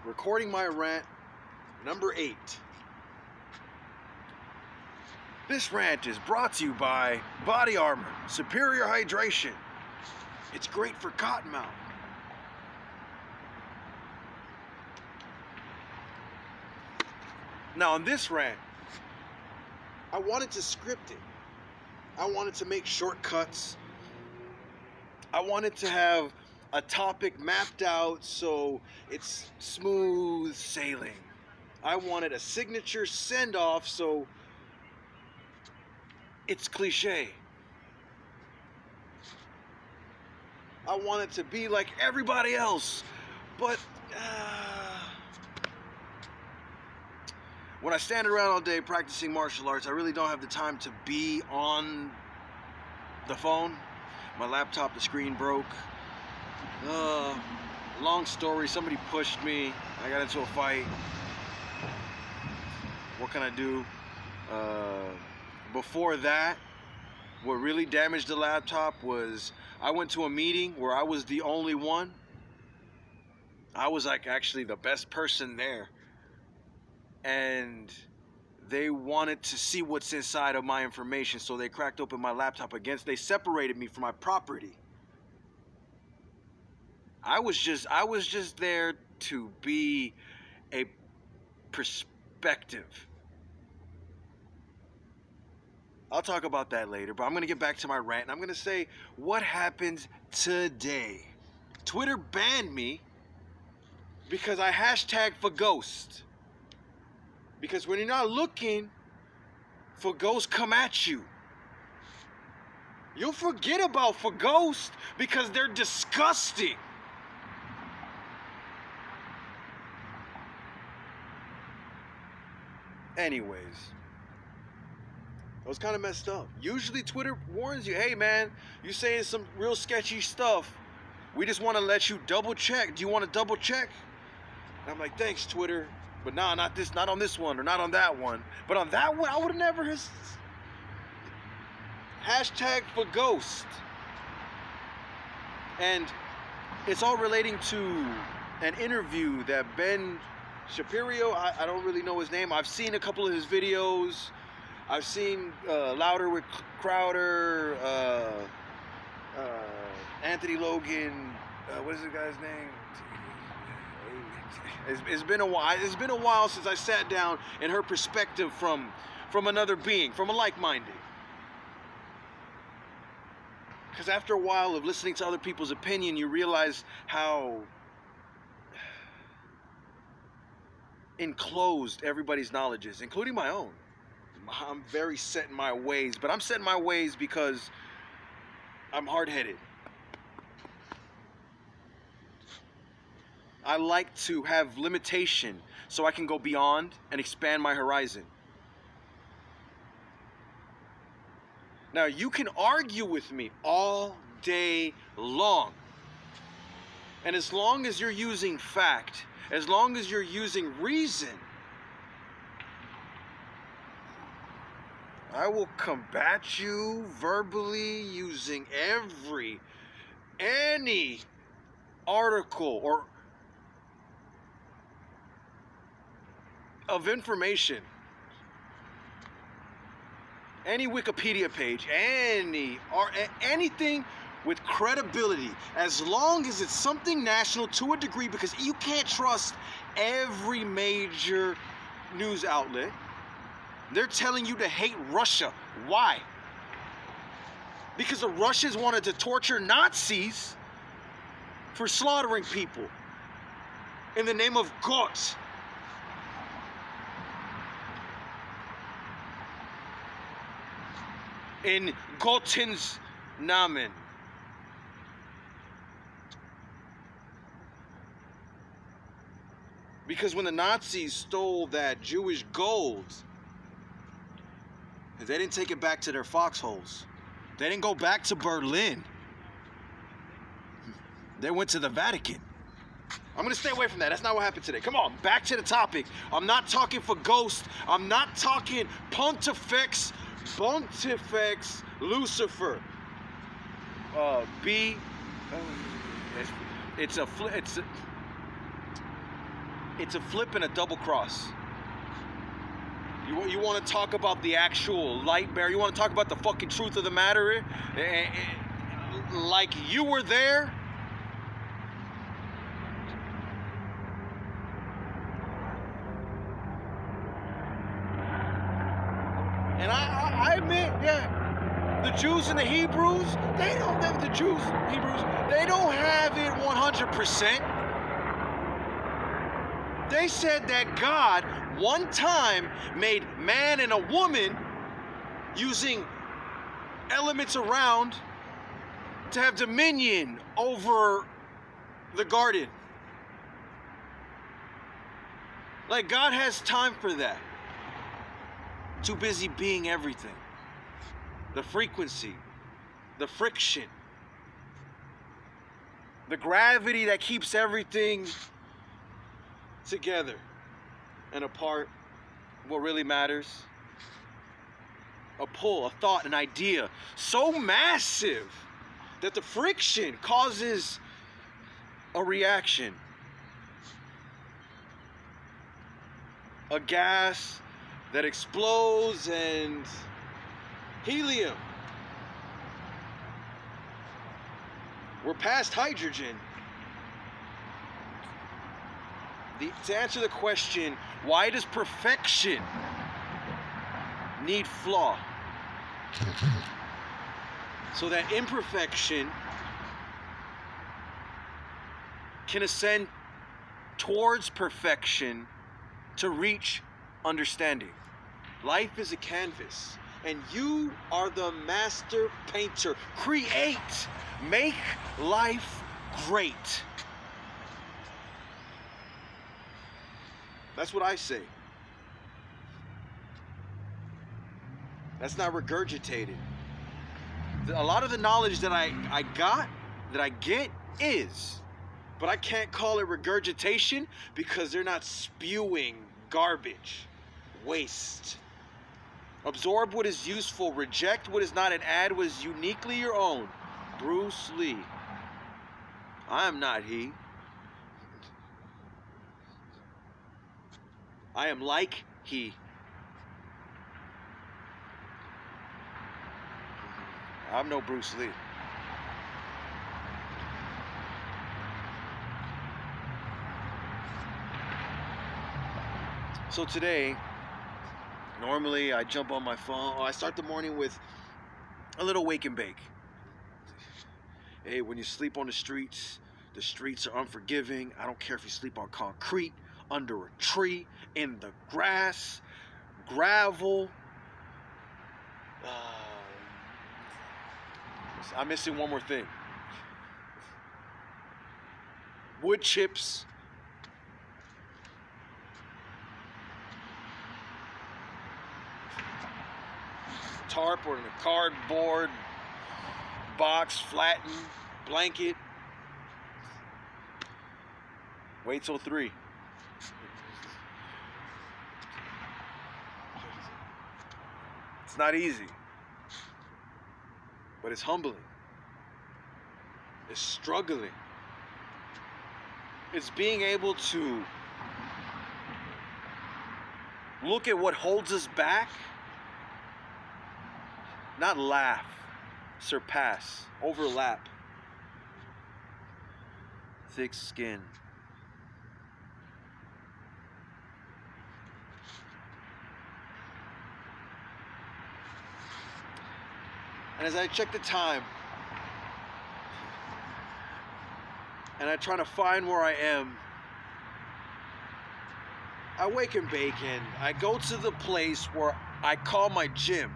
recording my rant number 8. This rant is brought to you by Body Armor Superior Hydration. It's great for cottonmouth. Now on this rant, I wanted to script it. I wanted to make shortcuts. I wanted to have a topic mapped out so it's smooth sailing. I wanted a signature send-off so it's cliche. I want it to be like everybody else, but when I stand around all day practicing martial arts, I really don't have the time to be on the phone. My laptop, the screen broke. Long story, somebody pushed me. I got into a fight. What can I do? Before that, what really damaged the laptop was I went to a meeting where I was the only one. I was like actually the best person there. And they wanted to see what's inside of my information, so they cracked open my laptop they separated me from my property. I was just there to be a perspective. I'll talk about that later, but I'm going to get back to my rant, and I'm going to say what happened today. Twitter banned me because I hashtagged for ghost. Because when you're not looking, for ghosts come at you. You'll forget about for ghosts because they're disgusting. Anyways, I was kind of messed up. Usually Twitter warns you, hey man, you saying some real sketchy stuff. We just want to let you double check. Do you want to double check? And I'm like, thanks Twitter. But nah, not on this one, or not on that one. But on that one, I would have never hashtag for ghost. And it's all relating to an interview that Ben Shapiro, I don't really know his name. I've seen a couple of his videos. I've seen Louder with Crowder, Anthony Logan, what is the guy's name? It's been a while. It's been a while since I sat down and heard perspective from another being, from a like-minded. Because after a while of listening to other people's opinion, you realize how enclosed everybody's knowledge is, including my own. I'm very set in my ways, but I'm set in my ways because I'm hard-headed. I like to have limitation so I can go beyond and expand my horizon. Now, you can argue with me all day long. And as long as you're using fact, as long as you're using reason, I will combat you verbally using any article or of information, any Wikipedia page, anything with credibility, as long as it's something national to a degree, because you can't trust every major news outlet. They're telling you to hate Russia. Why? Because the Russians wanted to torture Nazis for slaughtering people in the name of God. In Gottens Namen. Because when the Nazis stole that Jewish gold, they didn't take it back to their foxholes. They didn't go back to Berlin. They went to the Vatican. I'm going to stay away from that. That's not what happened today. Come on, back to the topic. I'm not talking for ghosts. I'm not talking Pontifex Lucifer. It's a flip and a double cross. You want to talk about the actual light bearer? You want to talk about the fucking truth of the matter? Like you were there? And I admit, yeah, the Jews and the Hebrews, they don't have it 100%. They said that God one time made man and a woman using elements around to have dominion over the garden. Like God has time for that. Too busy being everything. The frequency, the friction, the gravity that keeps everything together and apart. What really matters? A pull, a thought, an idea so massive that the friction causes a reaction. A gas that explodes, and helium. We're past hydrogen. To answer the question, why does perfection need flaw? So that imperfection can ascend towards perfection to reach understanding. Life is a canvas, and you are the master painter. Create, make life great. That's what I say. That's not regurgitated. A lot of the knowledge that I get is, but I can't call it regurgitation because they're not spewing garbage, waste. Absorb what is useful, reject what is not, and add what is uniquely your own. Bruce Lee. I am not he. I am like he. I'm no Bruce Lee. So today, normally I jump on my phone. I start the morning with a little wake and bake. Hey, when you sleep on the streets are unforgiving. I don't care if you sleep on concrete, under a tree, in the grass, gravel. I'm missing one more thing. Wood chips. Tarp or in a cardboard box, flattened, blanket. Wait till 3. It's not easy, but it's humbling. It's struggling. It's being able to look at what holds us back, not laugh, surpass, overlap. Thick skin. And as I check the time, and I try to find where I am, I wake and bake, and I go to the place where I call my gym.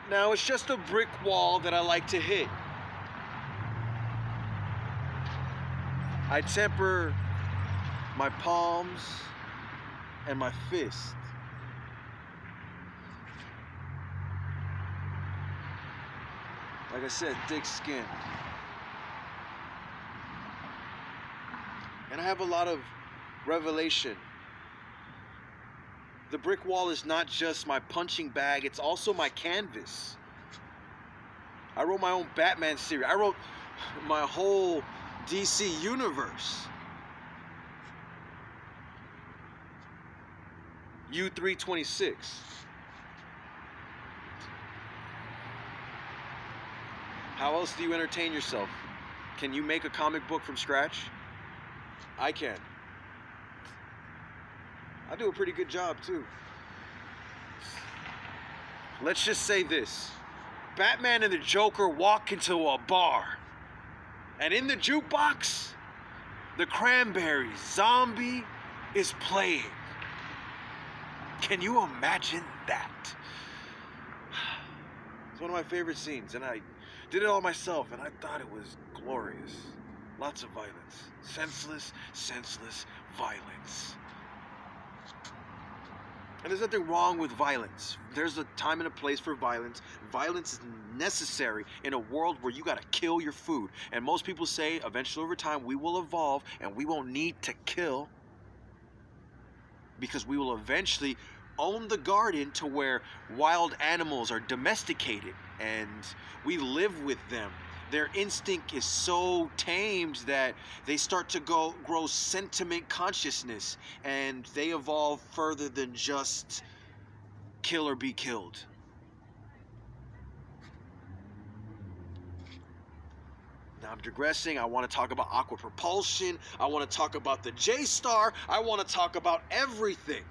Now, it's just a brick wall that I like to hit. I temper my palms and my fist. Like I said, thick skin. And I have a lot of revelation. The brick wall is not just my punching bag, it's also my canvas. I wrote my own Batman series. I wrote my whole DC Universe. U326. How else do you entertain yourself? Can you make a comic book from scratch? I can. I do a pretty good job too. Let's just say this. Batman and the Joker walk into a bar. And in the jukebox, the Cranberries Zombie is playing. Can you imagine that? It's one of my favorite scenes, and I did it all myself, and I thought it was glorious. Lots of violence. Senseless violence. And there's nothing wrong with violence. There's a time and a place for violence. Violence is necessary in a world where you gotta kill your food. And most people say eventually over time we will evolve and we won't need to kill because we will eventually own the garden to where wild animals are domesticated and we live with them. Their instinct is so tamed that they start to grow sentiment consciousness and they evolve further than just kill or be killed. Now I'm digressing. I want to talk about aqua propulsion. I want to talk about the J-Star. I want to talk about everything.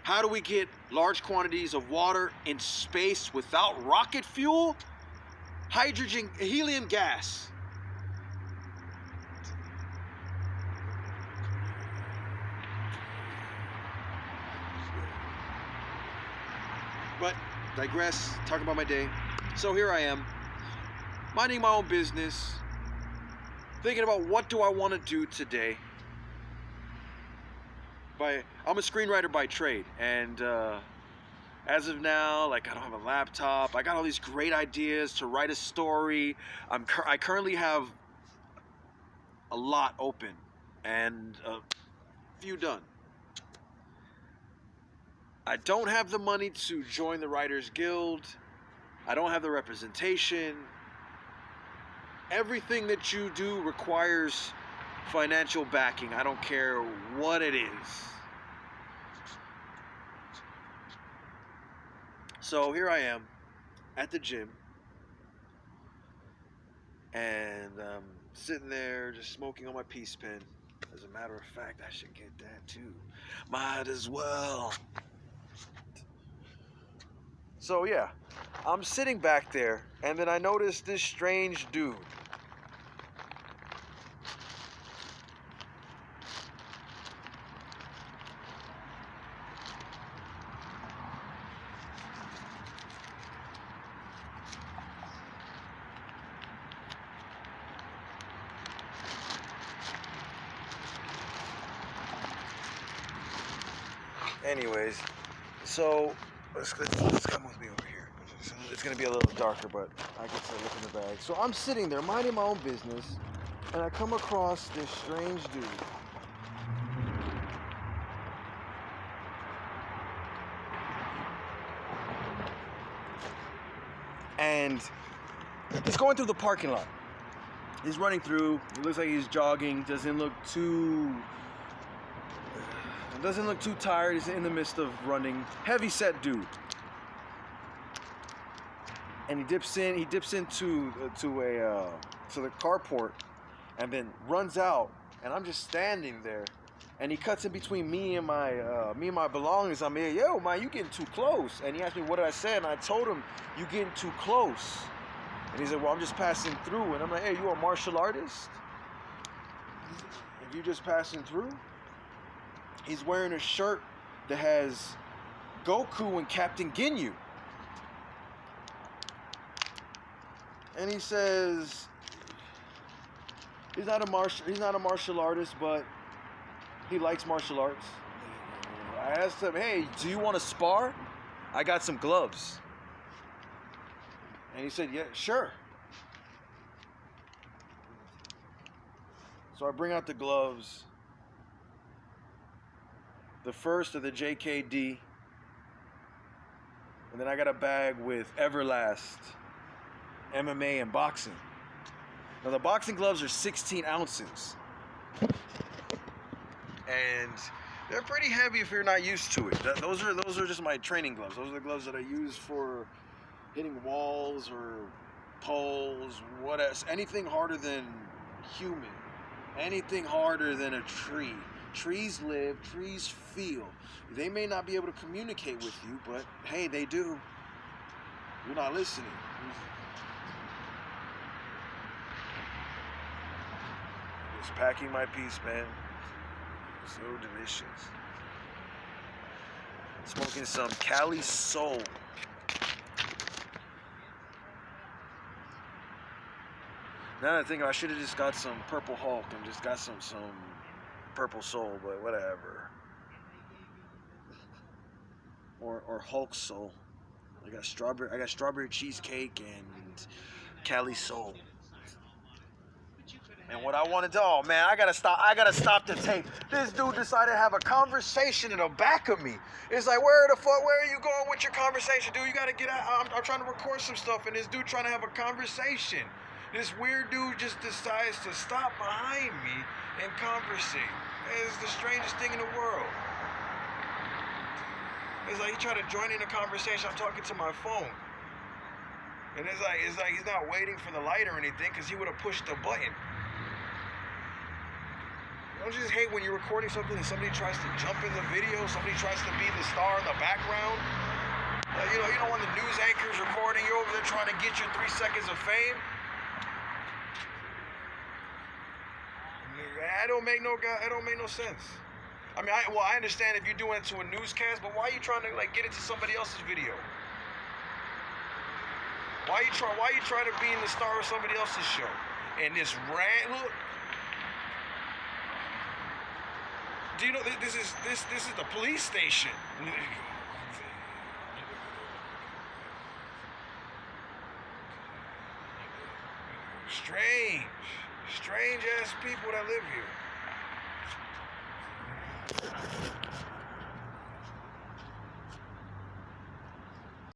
How do we get large quantities of water in space without rocket fuel? Hydrogen, helium gas. But digress, talk about my day. So here I am, minding my own business, thinking about what do I want to do today. I'm a screenwriter by trade, and as of now, like I don't have a laptop. I got all these great ideas to write a story. I currently have a lot open and a few done. I don't have the money to join the Writers Guild. I don't have the representation. Everything that you do requires financial backing. I don't care what it is. So here I am at the gym and sitting there just smoking on my peace pen. As a matter of fact, I should get that too. Might as well. So yeah, I'm sitting back there and then I noticed this strange dude. Anyways, so let's come with me over here. It's gonna be a little darker, but I can still look in the bag. So I'm sitting there minding my own business, and I come across this strange dude. And he's going through the parking lot. He's running through. He looks like he's jogging. Doesn't look too tired. He's in the midst of running. Heavy set dude. And he dips into the carport and then runs out, and I'm just standing there, and he cuts in between me and my belongings. I'm here, yo man, you getting too close. And he asked me what did I say, and I told him, you getting too close. And he said, well, I'm just passing through. And I'm like, hey, you a martial artist? If you just passing through? He's wearing a shirt that has Goku and Captain Ginyu. And he says he's not a martial artist, but he likes martial arts. I asked him, hey, do you want to spar? I got some gloves. And he said, yeah, sure. So I bring out the gloves. The first are the JKD. And then I got a bag with Everlast. MMA and boxing. Now the boxing gloves are 16 ounces. And they're pretty heavy if you're not used to it. Those are just my training gloves. Those are the gloves that I use for hitting walls or poles, what else, anything harder than human, anything harder than a tree. Trees live, trees feel. They may not be able to communicate with you, but hey, they do. You're not listening. Just packing my piece, man. So delicious. Smoking some Cali Soul. Now that I think I should have just got some Purple Hulk and just got some Purple Soul, but whatever. Or Hulk Soul. I got strawberry cheesecake and Cali Soul. And what I want to do, oh man, I gotta stop the tape. This dude decided to have a conversation in the back of me. It's like, where are you going with your conversation, dude? You gotta get out. I'm trying to record some stuff, and this dude trying to have a conversation. This weird dude just decides to stop behind me and conversate. It's the strangest thing in the world. It's like he tried to join in a conversation. I'm talking to my phone. And it's like he's not waiting for the light or anything, because he would have pushed the button. Don't you just hate when you're recording something and somebody tries to jump in the video, somebody tries to be the star in the background? You know when the news anchor's recording, you're over there trying to get your 3 seconds of fame? That don't make no sense. I mean, I understand if you're doing it to a newscast, but why are you trying to get into somebody else's video? Why you try to be in the star of somebody else's show? And this rant, look. Do you know this is the police station? Strange ass people that live here.